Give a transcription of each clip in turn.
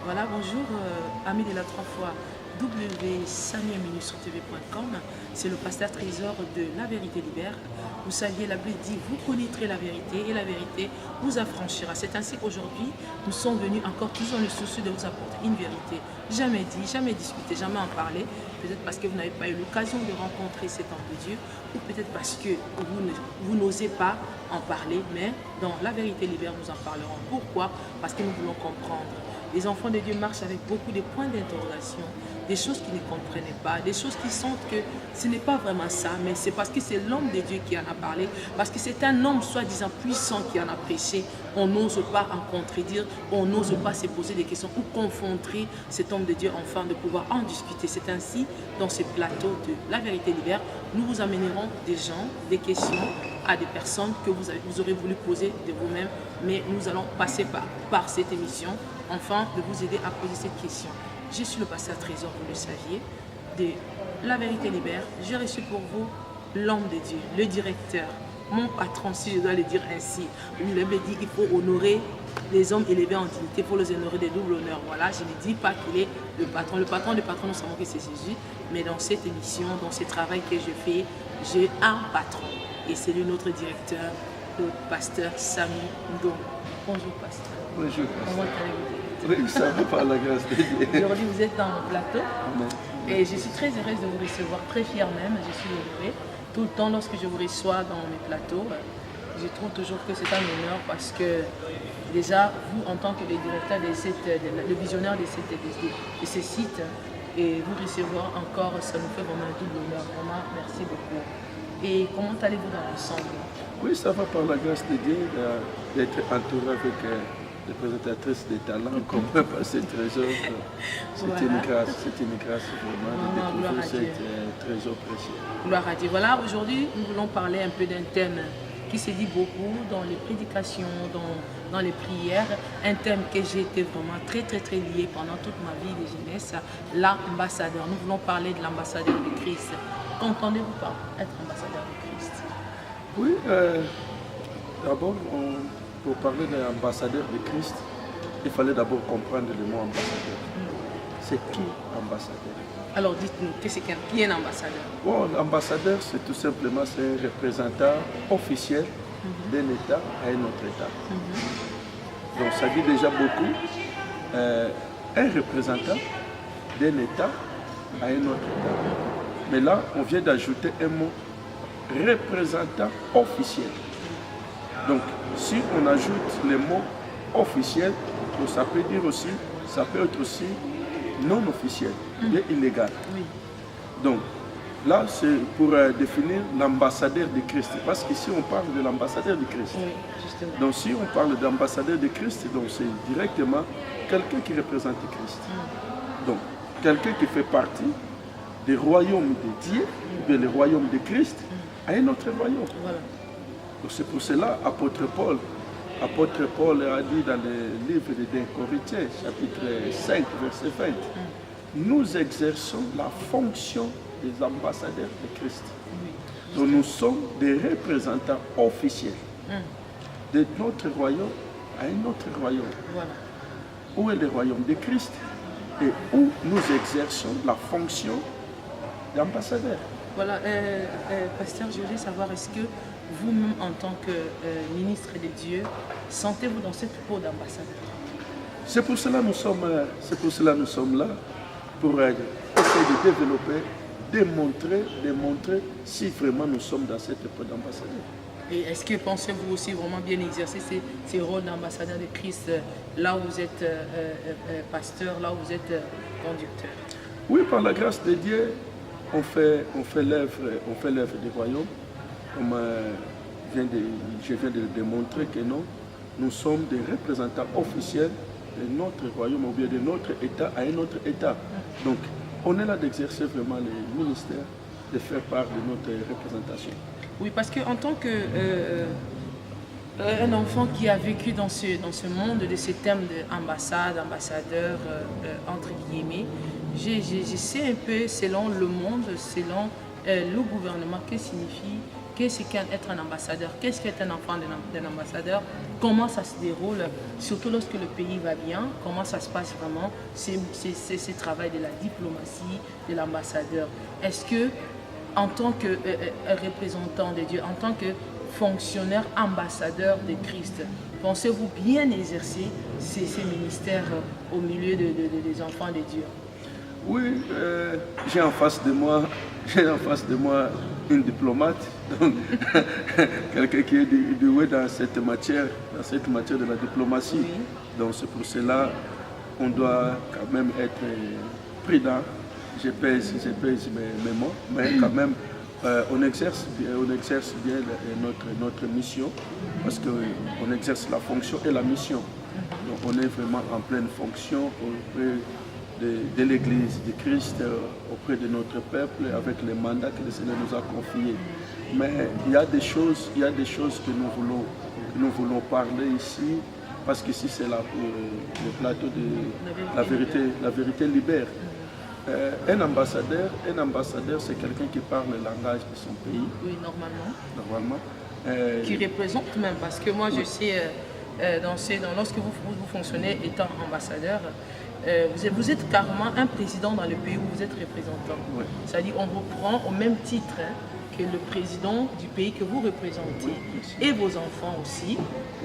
Voilà, bonjour, amis de la 3 fois www.samuelminussurtv.com. C'est le pasteur Trésor de La Vérité Libère. Vous saviez, la Bible dit, vous connaîtrez la vérité et la vérité vous affranchira. C'est ainsi qu'aujourd'hui, nous sommes venus encore toujours dans le souci de vous apporter une vérité. Jamais dit, jamais discuté, jamais en parler. Peut-être parce que vous n'avez pas eu l'occasion de rencontrer cet homme de Dieu, ou peut-être parce que vous n'osez pas en parler, mais dans La Vérité Libère, nous en parlerons. Pourquoi? Parce que nous voulons comprendre. Les enfants de Dieu marchent avec beaucoup de points d'interrogation, des choses qu'ils ne comprenaient pas, des choses qui sentent que ce n'est pas vraiment ça, mais c'est parce que c'est l'homme de Dieu qui en a parlé, parce que c'est un homme soi-disant puissant qui en a prêché. On n'ose pas en contredire, on n'ose pas se poser des questions ou confronter cet homme de Dieu afin de pouvoir en discuter. C'est ainsi, dans ce plateau de La Vérité Libère, nous vous amènerons des gens, des questions à des personnes que vous aurez voulu poser de vous-même, mais nous allons passer par cette émission afin de vous aider à poser cette question. Je suis le pasteur Trésor, vous le saviez, de La Vérité Libère. J'ai reçu pour vous l'homme de Dieu, le directeur, mon patron, si je dois le dire ainsi. Il me dit qu'il faut honorer les hommes élevés en dignité, il faut les honorer de double honneur. Voilà, je ne dis pas qu'il est le patron. Le patron, nous savons que c'est Jésus, mais dans cette émission, dans ce travail que je fais, j'ai un patron. Et c'est lui notre directeur, le pasteur Samy Ndong. Bonjour pasteur. Bonjour pasteur. Comment allez-vous? Oui, ça va par la grâce de Dieu. Aujourd'hui, vous êtes dans mon plateau. Amen. Et je suis très heureuse de vous recevoir, très fière même. Je suis honorée. Tout le temps, lorsque je vous reçois dans mes plateaux, je trouve toujours que c'est un honneur parce que déjà, vous, en tant que le directeur le visionnaire de ces sites, et vous recevoir encore, ça nous fait vraiment un double honneur. Vraiment, merci beaucoup. Et comment allez-vous dans l'ensemble? Oui, ça va par la grâce de Dieu d'être entouré avec des présentatrices de talents comme Pasteur Trésor. C'est Voilà. une grâce vraiment de découvrir cet trésor précieux. Gloire à Dieu. Voilà, aujourd'hui, nous voulons parler un peu d'un thème qui se dit beaucoup dans les prédications, dans les prières. Un thème que j'ai été vraiment très lié pendant toute ma vie de jeunesse, l'ambassadeur. Nous voulons parler de l'ambassadeur de Christ. Qu'entendez-vous par être ambassadeur de Christ? Oui, d'abord, pour parler de l'ambassadeur de Christ, il fallait d'abord comprendre le mot ambassadeur. C'est qui ambassadeur? Alors dites-nous, qu'est-ce qu'un ambassadeur? Bon, l'ambassadeur, c'est tout simplement un représentant officiel d'un État à un autre État. Donc ça dit déjà beaucoup. Un représentant d'un État à un autre État. Mais là, on vient d'ajouter un mot, représentant officiel. Donc, si on ajoute le mot officiel, ça peut dire aussi, ça peut être aussi non officiel, bien illégal. Oui. Donc, là, c'est pour définir l'ambassadeur de Christ. Parce qu'ici, on parle de l'ambassadeur de Christ. Oui, justement. Donc, si on parle d'ambassadeur de Christ, donc c'est directement quelqu'un qui représente Christ. Donc, quelqu'un qui fait partie du royaume de Dieu, ou bien le royaume de Christ, à un autre royaume. Voilà. Donc, c'est pour cela, apôtre Paul a dit dans le livre de 1 Corinthiens, chapitre 5, verset 20, nous exerçons la fonction des ambassadeurs de Christ. Donc nous sommes des représentants officiels de notre royaume à un autre royaume. Voilà. Où est le royaume de Christ et où nous exerçons la fonction d'ambassadeur. Voilà, pasteur, je voulais savoir, est-ce que vous-même, en tant que ministre de Dieu, sentez-vous dans cette peau d'ambassadeur? C'est pour cela que nous sommes là, pour essayer de développer, démontrer si vraiment nous sommes dans cette peau d'ambassadeur. Et est-ce que pensez-vous aussi vraiment bien exercer ces rôles d'ambassadeur de Christ là où vous êtes pasteur, là où vous êtes conducteur? Oui, par la grâce de Dieu, on fait l'œuvre du royaume. Comme je viens de démontrer que nous sommes des représentants officiels de notre royaume ou bien de notre État à un autre État. Donc, on est là d'exercer vraiment le ministère, de faire part de notre représentation. Oui, parce qu'en tant qu'un enfant qui a vécu dans ce monde de ces termes d'ambassade, ambassadeur, entre guillemets, je sais un peu, selon le monde, selon le gouvernement, qu'est-ce qu'être un ambassadeur, qu'est-ce qu'être un enfant d'un ambassadeur, comment ça se déroule, surtout lorsque le pays va bien, comment ça se passe vraiment, ce travail de la diplomatie de l'ambassadeur. Est-ce que, en tant que représentant de Dieu, en tant que fonctionnaire ambassadeur de Christ, pensez-vous bien exercer ces ministères au milieu des enfants de Dieu? Oui, j'ai en face de moi une diplomate, donc quelqu'un qui est doué dans cette matière de la diplomatie. Oui. Donc c'est pour cela qu'on doit quand même être prudent. Je pèse mes mots, mais quand même on exerce bien notre mission, parce qu'on exerce la fonction et la mission. Donc on est vraiment en pleine fonction auprès de l'Église de Christ, auprès de notre peuple, avec les mandats que le Seigneur nous a confiés. Mais il y a des choses que nous voulons parler ici, parce qu'ici c'est le plateau de la vérité libère. Un ambassadeur, c'est quelqu'un qui parle le langage de son pays. Oui, normalement. Qui représente même, parce que moi je sais, lorsque vous fonctionnez étant ambassadeur, vous êtes carrément un président dans le pays où vous êtes représentant. Oui. C'est-à-dire on vous prend au même titre que le président du pays que vous représentez. Oui, et vos enfants aussi.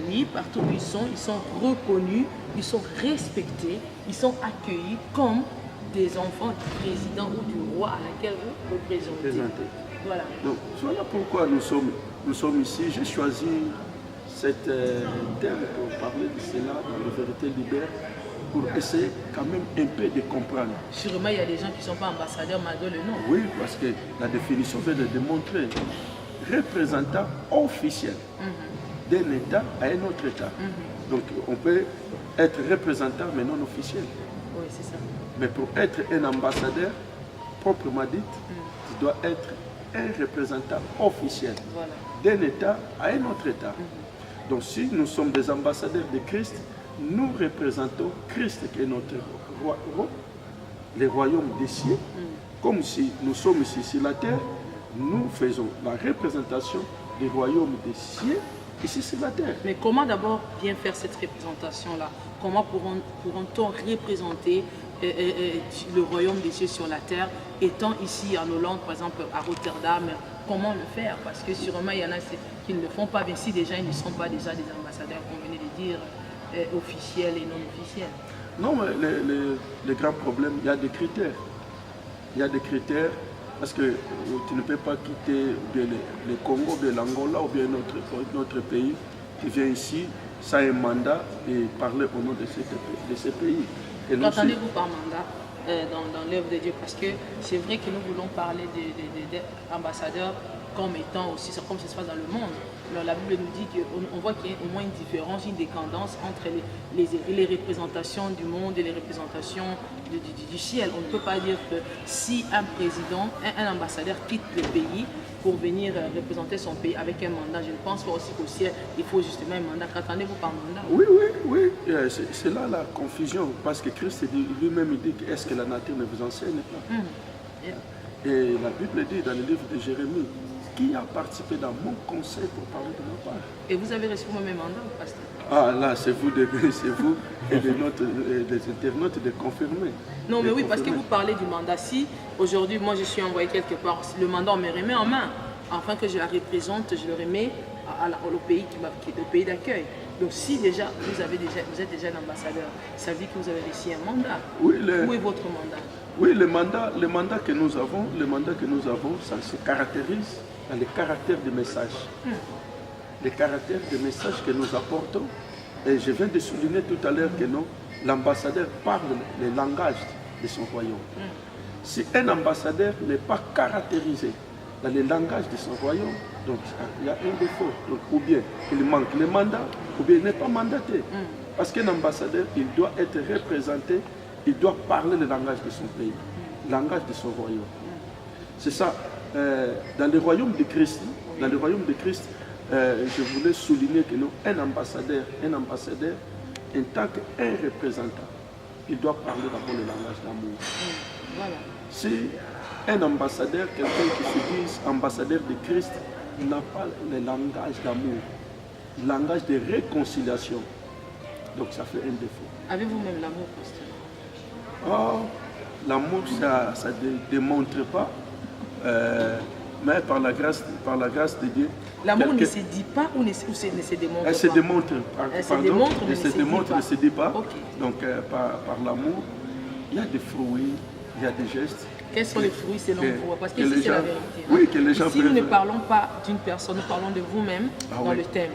Oui, partout où ils sont reconnus, ils sont respectés, ils sont accueillis comme des enfants du président ou du roi à laquelle vous représentez. Voilà. Donc, voilà pourquoi nous sommes ici. J'ai choisi cette thème pour parler de cela dans la vérité libère, pour essayer quand même un peu de comprendre. Sûrement, il y a des gens qui ne sont pas ambassadeurs malgré le nom. Oui, parce que la définition vient de démontrer représentant officiel d'un État à un autre État. Donc, on peut être représentant mais non officiel. Oui, c'est ça. Mais pour être un ambassadeur, proprement dit, tu dois être un représentant officiel d'un État à un autre État. Donc si nous sommes des ambassadeurs de Christ, nous représentons Christ qui est notre roi, le royaume des cieux. Comme si nous sommes ici sur la terre, nous faisons la représentation du royaume des cieux ici sur la terre. Mais comment d'abord bien faire cette représentation-là? Comment pourront-on représenter le royaume des cieux sur la terre, étant ici en Hollande, par exemple à Rotterdam? Comment le faire? Parce que sûrement il y en a qui ne le font pas, mais si déjà ils ne sont pas déjà des ambassadeurs, comme venez de dire, officiels et non officiels. Non, mais le grand problème, il y a des critères. Il y a des critères parce que tu ne peux pas quitter le Congo, de l'Angola ou bien notre pays. Tu viens ici sans un mandat et parler au nom de ce pays. Qu'entendez-vous par mandat dans l'œuvre de Dieu? Parce que c'est vrai que nous voulons parler d'ambassadeurs comme étant aussi, comme ça se passe dans le monde. Alors, la Bible nous dit qu'on voit qu'il y a au moins une différence, une décadence entre les représentations du monde et les représentations du ciel. On ne peut pas dire que si un président, un ambassadeur quitte le pays pour venir représenter son pays avec un mandat, je ne pense pas aussi qu'au ciel, il faut justement un mandat. Qu'attendez-vous par mandat? Oui. C'est là la confusion, parce que Christ lui-même dit que est-ce que la nature ne vous enseigne pas? Et la Bible dit dans le livre de Jérémie, qui a participé dans mon conseil pour parler de ma part? Et vous avez reçu le même mandat, pasteur? Ah là, c'est vous et des internautes de confirmer. Non, mais oui, parce que vous parlez du mandat. Si aujourd'hui, moi je suis envoyé quelque part, le mandat on me remet en main, afin que je la représente, je le remets au pays au pays d'accueil. Donc si déjà vous êtes déjà un ambassadeur, ça veut dire que vous avez reçu un mandat. Oui, où est votre mandat? Oui, le mandat que nous avons, ça se caractérise dans les caractères de message. Les caractères de message que nous apportons. Et je viens de souligner tout à l'heure que l'ambassadeur parle le langage de son royaume. Si un ambassadeur n'est pas caractérisé dans le langage de son royaume, donc il y a un défaut. Donc, ou bien il manque le mandat, ou bien il n'est pas mandaté. Parce qu'un ambassadeur, il doit être représenté, il doit parler le langage de son pays, le langage de son royaume. C'est ça. Dans le royaume de Christ, je voulais souligner que nous, un ambassadeur, en tant qu'un représentant, il doit parler d'abord le langage d'amour. Voilà. Si un ambassadeur, quelqu'un qui se dit ambassadeur de Christ, n'a pas le langage d'amour, le langage de réconciliation, donc ça fait un défaut. Avez-vous même l'amour, pasteur? Oh, l'amour, ça ne démontre pas, mais par la grâce de Dieu. L'amour ne se dit pas ou ne se démontre pas? Elle se démontre, elle se démontre, mais ne se dit pas. Okay. Donc par l'amour, il y a des fruits, il y a des gestes. Quels sont les fruits selon vous? Parce que ici c'est la vérité. Oui, que les gens ici, nous ne parlons pas d'une personne, nous parlons de vous-même dans le thème.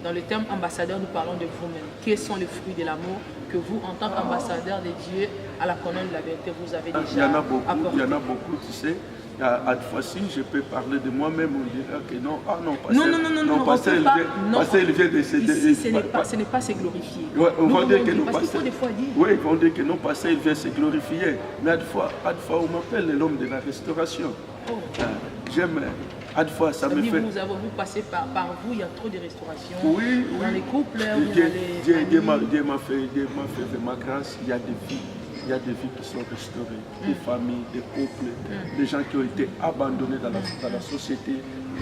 Dans le thème ambassadeur, nous parlons de vous-même. Quels sont les fruits de l'amour que vous, en tant qu'ambassadeur de Dieu, à la colonne de la vérité, vous avez déjà apporté? Il y en a beaucoup, tu sais. À fois si je peux parler de moi-même, on dirait que non, pasteur, il vient de se ici, ce n'est pas se glorifier. Ouais, on va dire que non, parce qu'il faut des fois dire. Oui, ils vont dire que non, pasteur, il vient se glorifier. Mais à fois, on m'appelle l'homme de la restauration. Oh. J'aime, à fois, ça me fait... Vous passez par vous, il y a trop de restauration. Oui, dans les couples, Dieu m'a fait de ma grâce, il y a des vies. Il y a des vies qui sont restaurées, des familles, des couples, des gens qui ont été abandonnés dans la société,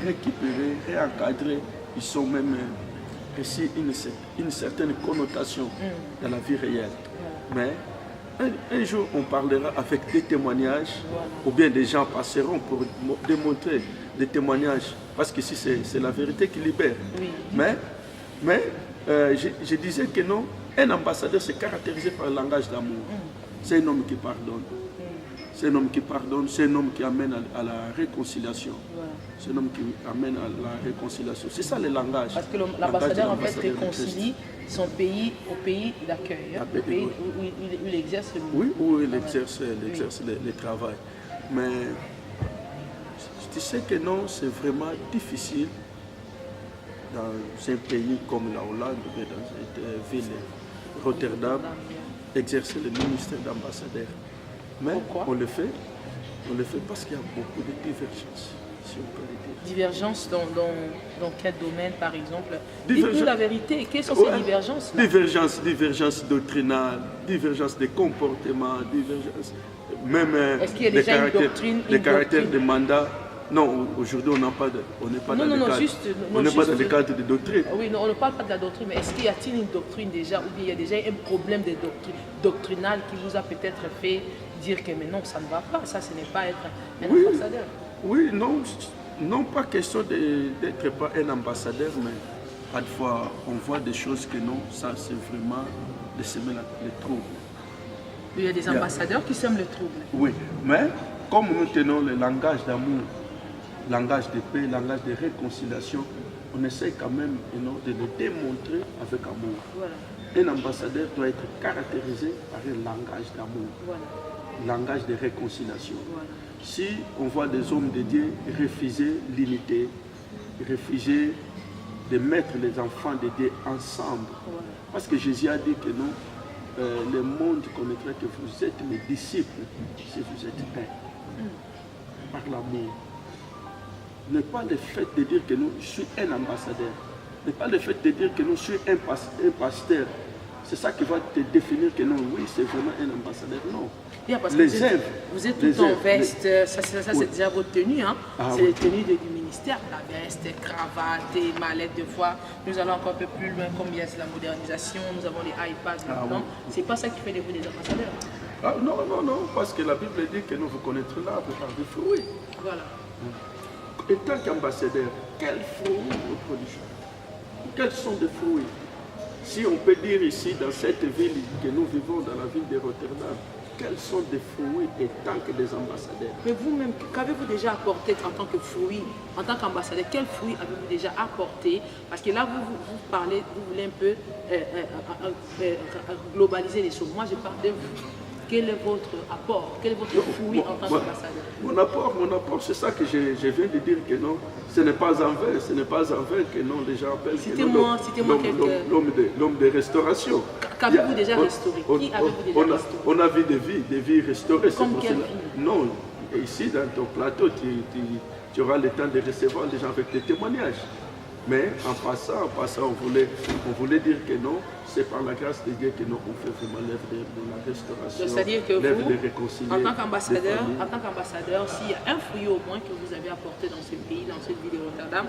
récupérés, réencadrés. Ils sont même reçus une certaine connotation dans la vie réelle. Mais un jour, on parlera avec des témoignages, ou bien des gens passeront pour démontrer des témoignages, parce que si c'est la vérité qui libère. Oui. Mais je disais que non, un ambassadeur c'est caractérisé par le langage d'amour. C'est un homme qui pardonne. C'est un homme qui pardonne, c'est un homme qui amène à la réconciliation. C'est un homme qui amène à la réconciliation. C'est ça le langage. Parce que l'ambassadeur en fait réconcilie son pays au pays d'accueil, au pays où il exerce le oui, où il exerce le travail. Mais tu sais que non, c'est vraiment difficile dans un pays comme la Hollande, dans cette ville Rotterdam, exercer le ministère d'ambassadeur. Mais pourquoi? on le fait parce qu'il y a beaucoup de divergences, si on peut le dire. Divergences dans quel domaine, par exemple? Dites-nous la vérité, quelles sont ces divergences? Divergences doctrinales, divergences de comportement, divergences, même des caractères de mandat. Non, aujourd'hui on n'est pas dans le cadre de doctrine. Oui, non, on ne parle pas de la doctrine, mais est-ce qu'il y a-t-il une doctrine déjà, ou bien il y a déjà un problème de doctrinal qui vous a peut-être fait dire que mais non, ça ne va pas, ça ce n'est pas être un ambassadeur? Oui, non pas question d'être pas un ambassadeur, mais parfois on voit des choses que non, ça c'est vraiment de semer le trouble. Il y a des ambassadeurs qui sèment le trouble. Oui, mais comme nous tenons le langage d'amour, langage de paix, langage de réconciliation, on essaie quand même de le démontrer avec amour. Voilà. Un ambassadeur doit être caractérisé par un langage d'amour, langage de réconciliation. Voilà. Si on voit des hommes de Dieu refuser l'unité, refuser de mettre les enfants de Dieu ensemble, parce que Jésus a dit que non, le monde connaîtra que vous êtes mes disciples si vous êtes un, par l'amour. Ne pas le fait de dire que je suis un ambassadeur, ne pas le fait de dire que je suis un pasteur. C'est ça qui va te définir que non, oui, c'est vraiment un ambassadeur. Non. Bien, parce que vous êtes tout en veste, ça c'est déjà votre tenue, hein? C'est les tenues du ministère, la veste, cravate, et mallette de foi. Nous allons encore un peu plus loin, comme il y a la modernisation, nous avons les iPads maintenant. C'est pas ça qui fait de vous des ambassadeurs. Non, parce que la Bible dit que nous vous connaîtrons l'arbre par des fruits. Voilà. Et tant qu'ambassadeur, quels fruits nous produisons? Quels sont les fruits? Si on peut dire ici, dans cette ville que nous vivons, dans la ville de Rotterdam, quels sont des fruits et tant que des ambassadeurs? Mais vous-même, qu'avez-vous déjà apporté en tant que fruit, en tant qu'ambassadeur? Quels fruits avez-vous déjà apporté? Parce que là, vous parlez, vous voulez un peu globaliser les choses. Moi, je parle de vous. Quel est votre apport? Quel est votre fruit en tant qu'ambassadeur? Mon apport, c'est ça que je viens de dire que non, ce n'est pas en vain que non, les gens appellent l'homme de restauration. Qu'avez-vous déjà restauré? Qui avez-vous déjà restauré? On a vu des vies restaurées. Comme quelle vie? Non, ici dans ton plateau, tu auras le temps de recevoir les gens avec des témoignages. Mais en passant, on voulait dire que non, c'est par la grâce de Dieu que nous on fait vraiment l'œuvre de la restauration, c'est-à-dire que l'œuvre vous, de réconcilier. en tant qu'ambassadeur, s'il y a un fruit au moins que vous avez apporté dans ce pays, dans cette ville de Rotterdam,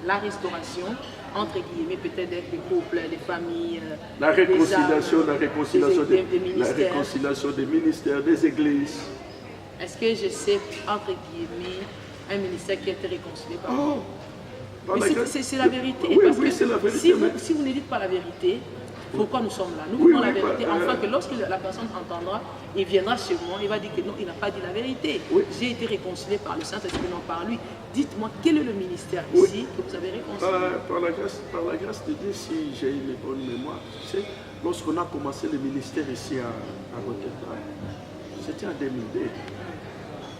la restauration, entre guillemets, peut-être des couples, des familles, la réconciliation, des réconciliation des ministères, des églises. Est-ce que je sais, entre guillemets, un ministère qui a été réconcilié par vous? C'est la vérité. Oui, parce oui, que c'est la vérité. Si vous ne dites pas la vérité, pourquoi nous sommes là? Nous voulons la vérité, afin que lorsque la personne entendra, il viendra chez moi, il va dire que non, il n'a pas dit la vérité. Oui. J'ai été réconcilié par le Saint-Esprit, non par lui. Dites-moi, quel est le ministère ici que vous avez réconcilié? Par la grâce de Dieu, si j'ai une bonne mémoire, tu sais, lorsqu'on a commencé le ministère ici à Rotterdam, c'était en 2002.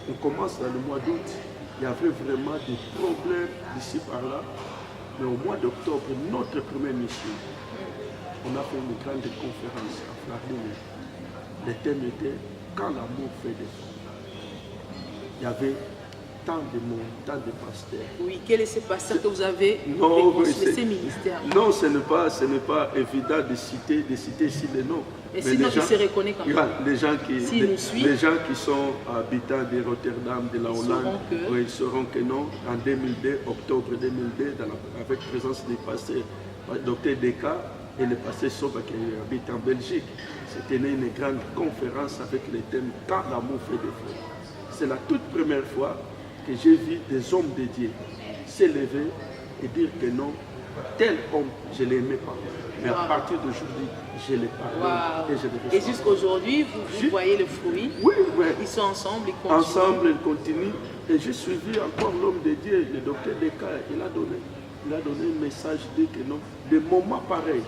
On commence dans le mois d'août. Il y avait vraiment des problèmes d'ici par là. Mais au mois d'octobre, notre première mission, on a fait une grande conférence à Flarline. Le thème était « Quand l'amour fait des femmes ». Il y avait tant de monde, tant de pasteurs. Oui, quels sont ces pasteurs que vous avez réconciliés, ces ministères? Non, ce n'est pas évident de citer ici les noms. Et sinon, ils se reconnaissent quand même. Les gens qui sont habitants de Rotterdam, de la Hollande, ils sauront que non. En 2002, octobre 2002, avec présence du pasteur Dr Deka et le pasteur Soba qui habite en Belgique, c'était une grande conférence avec le thème « Quand l'amour fait des frères ». C'est la toute première fois que j'ai vu des hommes de Dieu s'élever et dire que non, tel homme, je ne l'aimais pas. Mais à partir d'aujourd'hui, je les pardonne et je les respecte. Et jusqu'aujourd'hui, vous voyez le fruit. Oui, oui. Ils sont ensemble, ils continuent. Ensemble, ils continuent. Et j'ai suivi encore l'homme de Dieu, le docteur Deka. Il a donné un message dit que non, des moments pareils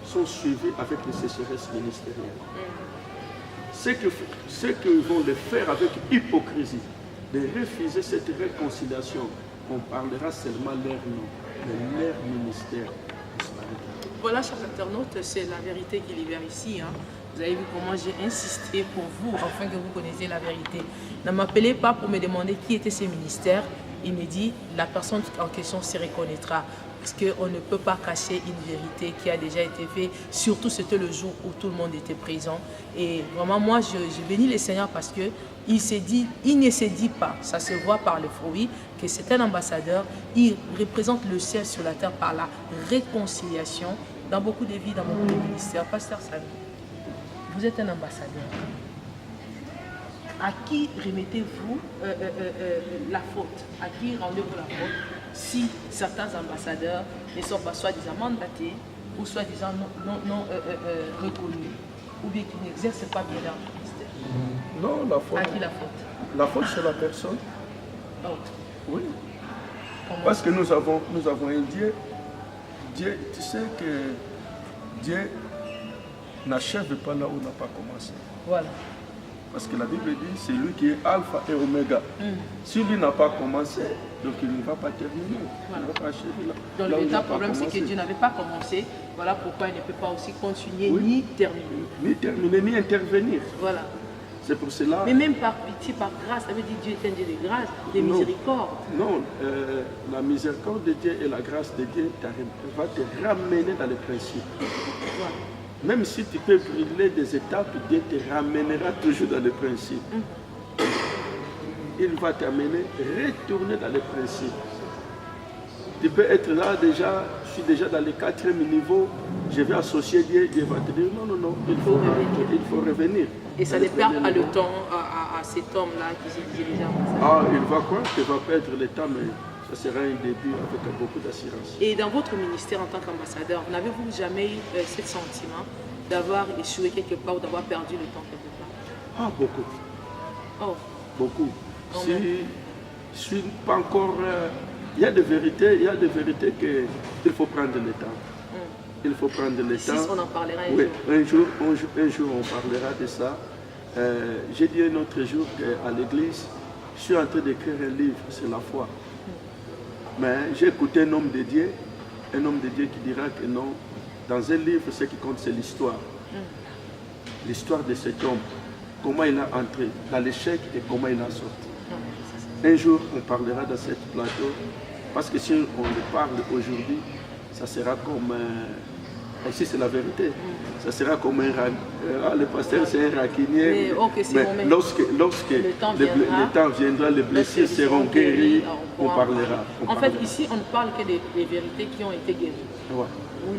sont suivis avec les sécheresses ministérielles. Ceux qui vont le faire avec hypocrisie, de refuser cette réconciliation, on parlera seulement leur nom, de leur ministère. Voilà, chers internautes, c'est la vérité qui libère ici. Vous avez vu comment j'ai insisté pour vous, afin que vous connaissiez la vérité. Ne m'appelez pas pour me demander qui étaient ces ministères. Il me dit, la personne en question se reconnaîtra. Parce qu'on ne peut pas cacher une vérité qui a déjà été faite. Surtout, c'était le jour où tout le monde était présent. Et vraiment, moi, je bénis le Seigneur parce que il ne se dit pas, ça se voit par le fruit, que c'est un ambassadeur. Il représente le ciel sur la terre par la réconciliation dans beaucoup de vies, dans beaucoup de ministères. Pasteur Samy, vous êtes un ambassadeur. À qui remettez-vous la faute? À qui rendez-vous la faute si certains ambassadeurs ne sont pas soi-disant mandatés ou soi-disant non reconnus, ou bien qui n'exercent pas bien leur ministère? Non, la faute. À qui la faute? La faute, c'est la personne. Oh. Oui. Parce que nous avons un Dieu. Dieu, tu sais que Dieu n'achève pas là où il n'a pas commencé. Voilà. Parce que la Bible dit, c'est lui qui est alpha et oméga. Si lui n'a pas commencé, donc il ne va pas terminer. Voilà. Il ne va pas achever là. Donc le véritable problème, c'est que Dieu n'avait pas commencé. Voilà pourquoi il ne peut pas aussi continuer ni terminer. Ni terminer, ni intervenir. Voilà. C'est pour cela... Mais même par pitié, par grâce, ça veut dire Dieu est un Dieu de grâce, de miséricorde. Non, la miséricorde de Dieu et la grâce de Dieu va te ramener dans les principes. Voilà. Même si tu peux brûler des étapes, Dieu te ramènera toujours dans les principes. Il va t'amener, retourner dans les principes. Tu peux être là déjà, je suis déjà dans le 4e niveau, je vais associer Dieu, Dieu va te dire non, il faut revenir. Et ça ne perd pas le temps à cet homme-là qui est déjà avancé. Ah, il va quoi? Il va perdre le temps, mais ça sera un début avec beaucoup d'assurance. Et dans votre ministère en tant qu'ambassadeur, n'avez-vous jamais eu ce sentiment d'avoir échoué quelque part ou d'avoir perdu le temps quelque part? Ah, beaucoup. Oh. Beaucoup. Si je suis pas encore... il y a des vérités qu'il faut prendre le temps. Il faut prendre le temps. On en parlera un jour. Un jour, on parlera de ça. J'ai dit un autre jour à l'église, je suis en train d'écrire un livre sur la foi. Mais j'ai écouté un homme de Dieu qui dira que non, dans un livre, ce qui compte, c'est l'histoire. L'histoire de cet homme. Comment il a entré dans l'échec et comment il a sorti. Un jour, on parlera de cette plateau Parce que si on le parle aujourd'hui, ça sera comme... ici, c'est la vérité. Ça sera comme le pasteur, c'est un raquinier. Mais lorsque le temps viendra, les blessés seront guéris, on parlera. En fait, ici, on ne parle que des vérités qui ont été guéries. Ouais. Où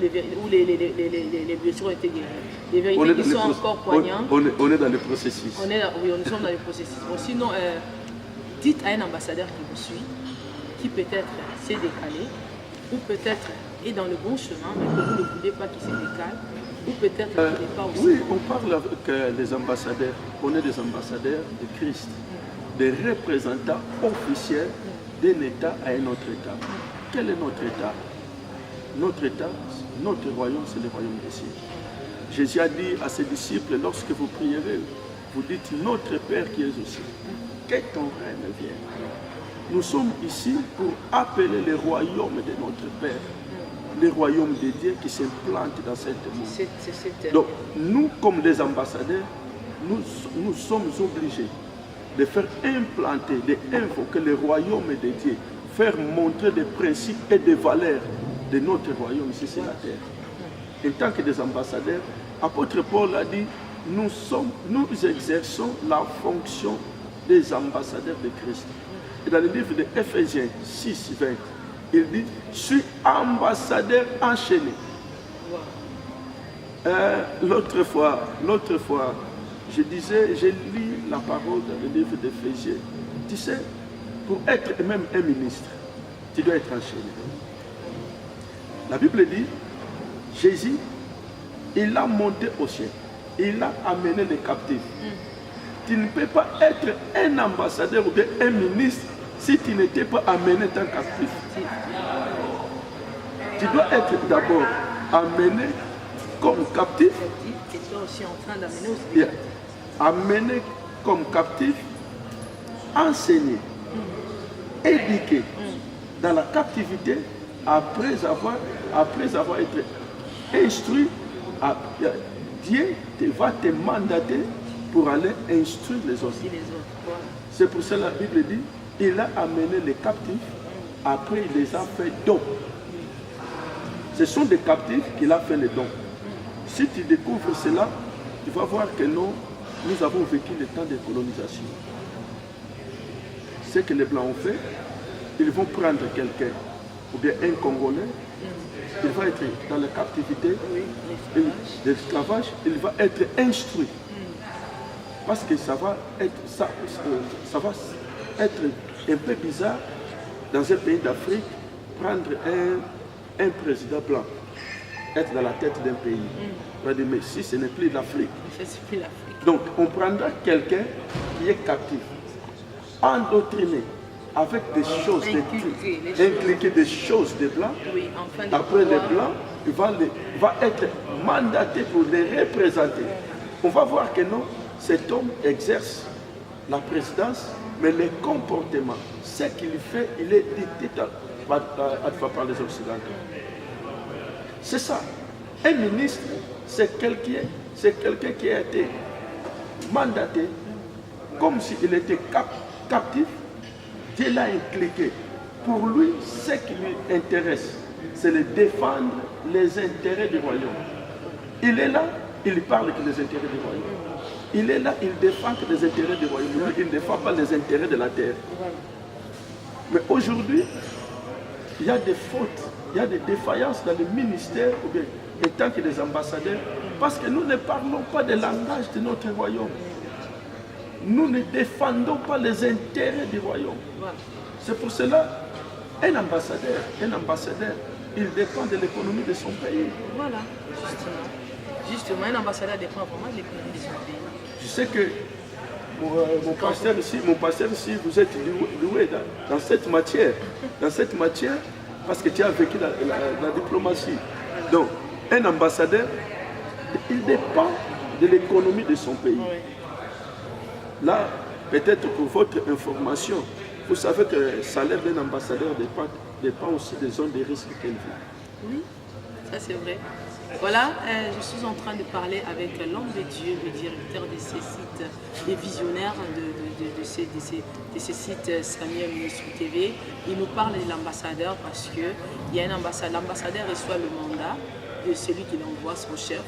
les blessures ont été guéries. Les vérités qui sont encore poignantes. On est dans le processus. Oui, nous sommes dans le processus. Bon, sinon, dites à un ambassadeur qui vous suit, qui peut-être s'est décalé, ou peut-être est dans le bon chemin, mais que vous ne voulez pas qu'il se décale, ou peut-être qu'il n'est pas aussi. Oui, on parle avec les ambassadeurs. On est des ambassadeurs de Christ, des représentants officiels d'un État à un autre État. Quel est notre État? Notre État, notre royaume, c'est le royaume des cieux. Jésus a dit à ses disciples, lorsque vous prierez, vous dites notre Père qui est aux cieux, que ton règne vienne. Nous sommes ici pour appeler le royaume de notre Père, le royaume de Dieu qui s'implante dans cette monde. Donc, nous, comme des ambassadeurs, nous sommes obligés de faire implanter, d'invoquer le royaume de Dieu, faire montrer des principes et des valeurs de notre royaume ici sur la terre. En tant que des ambassadeurs, apôtre Paul a dit, nous exerçons la fonction des ambassadeurs de Christ. Et dans le livre de Éphésiens 6, 20, il dit, je suis ambassadeur enchaîné. L'autre fois, j'ai lu la parole dans le livre d'Éphésiens. Tu sais, pour être même un ministre, tu dois être enchaîné. La Bible dit, Jésus, il a monté au ciel, il a amené les captifs. Tu ne peux pas être un ambassadeur ou bien un ministre si tu n'étais pas amené tant captif. Tu dois être d'abord amené comme captif. Tu es aussi en train d'amener aussi. Amené comme captif, enseigné, éduqué dans la captivité après avoir été instruit. Dieu va te mandater pour aller instruire les autres. C'est pour ça que la Bible dit, il a amené les captifs, après il les a fait dons. Ce sont des captifs qu'il a fait les dons. Si tu découvres cela, tu vas voir que nous avons vécu le temps de colonisation. Ce que les Blancs ont fait, ils vont prendre quelqu'un, ou bien un Congolais, il va être dans la captivité, l'esclavage, il va être instruit. Parce que ça va être un peu bizarre dans un pays d'Afrique, prendre un président blanc, être dans la tête d'un pays. On va dire, mais si ce n'est plus l'Afrique. Donc on prendra quelqu'un qui est captif, endoctriné, avec des choses, inculquer des choses des blancs. Oui, après les blancs, il va être mandaté pour les représenter. On va voir que non, cet homme exerce la présidence, mais les comportements, ce qu'il fait, il est dicté par les Occidentaux. C'est ça. Un ministre, c'est quelqu'un qui a été mandaté comme s'il était captif. Dieu l'a impliqué. Pour lui, ce qui lui intéresse, c'est de défendre les intérêts du royaume. Il est là, il parle que les intérêts du royaume. Il est là, il défend que les intérêts du royaume. Il ne défend pas les intérêts de la terre. Mais aujourd'hui, il y a des fautes, il y a des défaillances dans le ministère, ou bien en tant que des ambassadeurs, parce que nous ne parlons pas le langage de notre royaume. Nous ne défendons pas les intérêts du royaume. C'est pour cela, un ambassadeur, il dépend de l'économie de son pays. Voilà, justement, un ambassadeur dépend vraiment de l'économie de son pays. Je sais que mon pasteur ici, vous êtes loué dans cette matière. Dans cette matière, parce que tu as vécu la diplomatie. Donc, un ambassadeur, il dépend de l'économie de son pays. Oui. Là, peut-être pour votre information, vous savez que le salaire d'un ambassadeur dépend aussi des zones de risque qu'elle vit. Oui, ça c'est vrai. Voilà, je suis en train de parler avec l'homme de Dieu, le directeur de ces sites, les visionnaires de ces sites Samuel Ministre TV. Il nous parle de l'ambassadeur parce qu'il y a un ambassadeur. L'ambassadeur reçoit le mandat de celui qui l'envoie, son chef,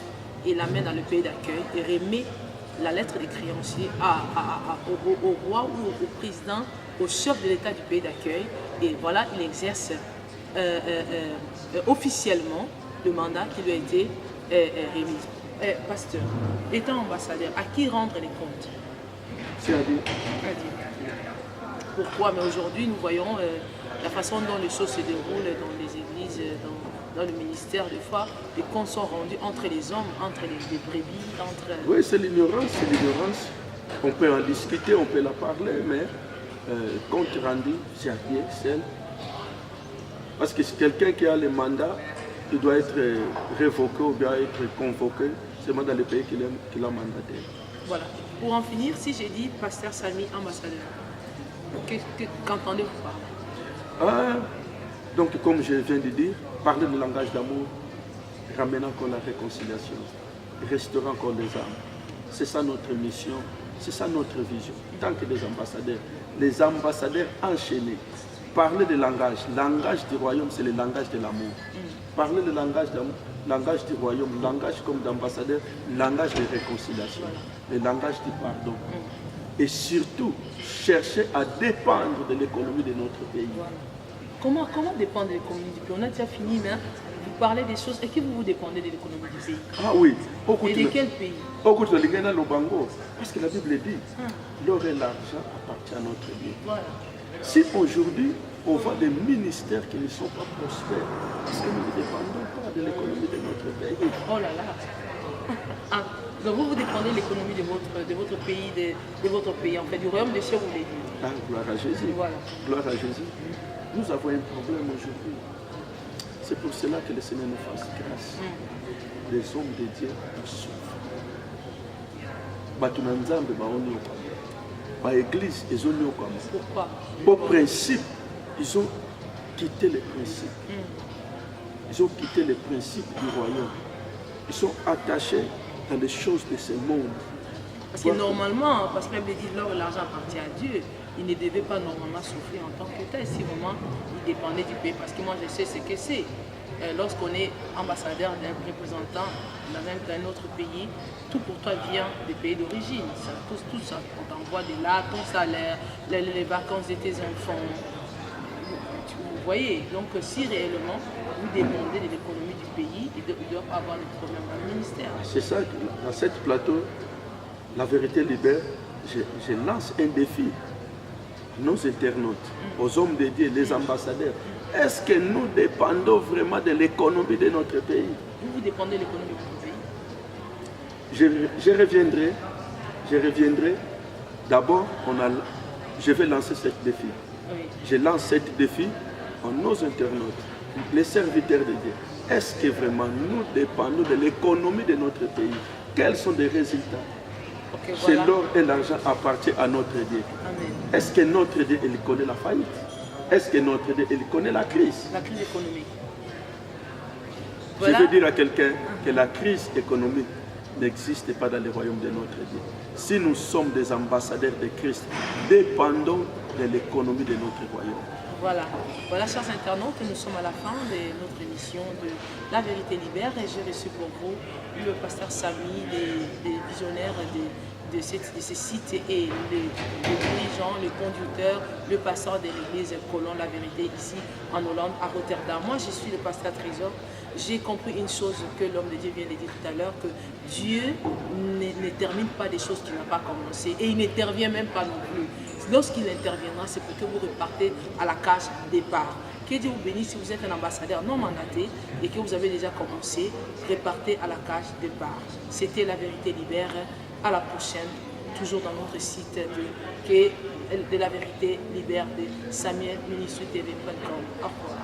et l'amène dans le pays d'accueil et remet la lettre des créanciers au roi ou au président, au chef de l'État du pays d'accueil. Et voilà, il exerce officiellement le mandat qui lui a été remis. Pasteur, étant ambassadeur, à qui rendre les comptes? C'est-à-dire pourquoi? Mais aujourd'hui, nous voyons la façon dont les choses se déroulent dans les églises, dans le ministère. Des fois, les comptes sont rendus entre les hommes, entre les brebis, entre... Oui, c'est l'ignorance, c'est l'ignorance. On peut en discuter, on peut la parler, mais compte rendu, c'est à pied, seul. Parce que c'est quelqu'un qui a le mandat, il doit être révoqué ou bien être convoqué seulement dans le pays qu'il a mandaté. Voilà. Pour en finir, si j'ai dit Pasteur Samy, ambassadeur, qu'entendez-vous par là? Donc, comme je viens de dire, parler de langage d'amour, ramener encore la réconciliation, restaurer encore les âmes. C'est ça notre mission, c'est ça notre vision. Tant que les ambassadeurs enchaînés. Parler de langage du royaume, c'est le langage de l'amour. Parler de langage d'amour, langage du royaume, langage comme d'ambassadeur, langage de réconciliation, le langage du pardon. Et surtout, chercher à dépendre de l'économie de notre pays. Comment dépendre de l'économie du pays? On a déjà fini, mais vous parlez des choses. Et qui vous dépendez de l'économie du pays? Ah oui. Et de quel pays? Parce que la Bible dit, l'or et l'argent appartiennent à notre Dieu. Voilà. Si aujourd'hui, on voit des ministères qui ne sont pas prospères, parce que nous ne dépendons pas de l'économie de notre pays. Oh là là. Donc vous dépendez de l'économie de votre pays, de votre pays, en fait, du royaume des cieux, vous voulez dire. Ah, gloire à Jésus. Voilà. Gloire à Jésus. Nous avons un problème aujourd'hui. C'est pour cela que le Seigneur nous fasse grâce. Les hommes de Dieu souffrent. L'église, ils ont mis pourquoi? Au principe, ils ont quitté les principes. Ils ont quitté les principes du royaume. Ils sont attachés dans les choses de ce monde. Parce que normalement, parce que la Bible dit l'or et l'argent appartient à Dieu, il ne devait pas normalement souffrir en tant que tel si vraiment il dépendait du pays. Parce que moi je sais ce que c'est. Lorsqu'on est ambassadeur d'un représentant dans un autre pays, tout pour toi vient des pays d'origine. Tout ça, on t'envoie de là, ton salaire, les vacances de tes enfants. Vous voyez, donc si réellement vous dépendez de l'économie du pays, il doit pas avoir de problème dans le ministère. C'est ça, dans cette plateau, la vérité libère, je lance un défi à nos internautes, aux hommes de Dieu, les ambassadeurs. Est-ce que nous dépendons vraiment de l'économie de notre pays? Vous dépendez de l'économie de votre pays? Je reviendrai. D'abord, je vais lancer ce défi. Oui. Je lance ce défi à nos internautes, les serviteurs de Dieu. Est-ce que vraiment nous dépendons de l'économie de notre pays? Quels sont les résultats? Okay, C'est voilà. l'or et l'argent appartient à notre Dieu. Amen. Est-ce que notre Dieu, il connaît la faillite? Est-ce que notre Dieu, il connaît la crise? La crise économique. Je Voilà. veux dire à quelqu'un que la crise économique n'existe pas dans le royaume de notre Dieu. Si nous sommes des ambassadeurs de Christ, dépendons de l'économie de notre royaume. Voilà, chers internautes, nous sommes à la fin de notre émission de La Vérité Libère et j'ai reçu pour vous le pasteur Samy, des visionnaires de ces sites et les dirigeants, le conducteur, le pasteur de l'église Colon La Vérité ici en Hollande, à Rotterdam. Moi, je suis le pasteur Trésor. J'ai compris une chose que l'homme de Dieu vient de dire tout à l'heure, que Dieu ne termine pas des choses qu'il n'a pas commencé et il n'intervient même pas non plus. Lorsqu'il interviendra, c'est pour que vous repartez à la case départ. Que Dieu vous bénisse si vous êtes un ambassadeur non mandaté et que vous avez déjà commencé, repartez à la case départ. C'était La Vérité Libère. À la prochaine, toujours dans notre site de La Vérité Libère de SamuelMinistreTV.com. Au revoir.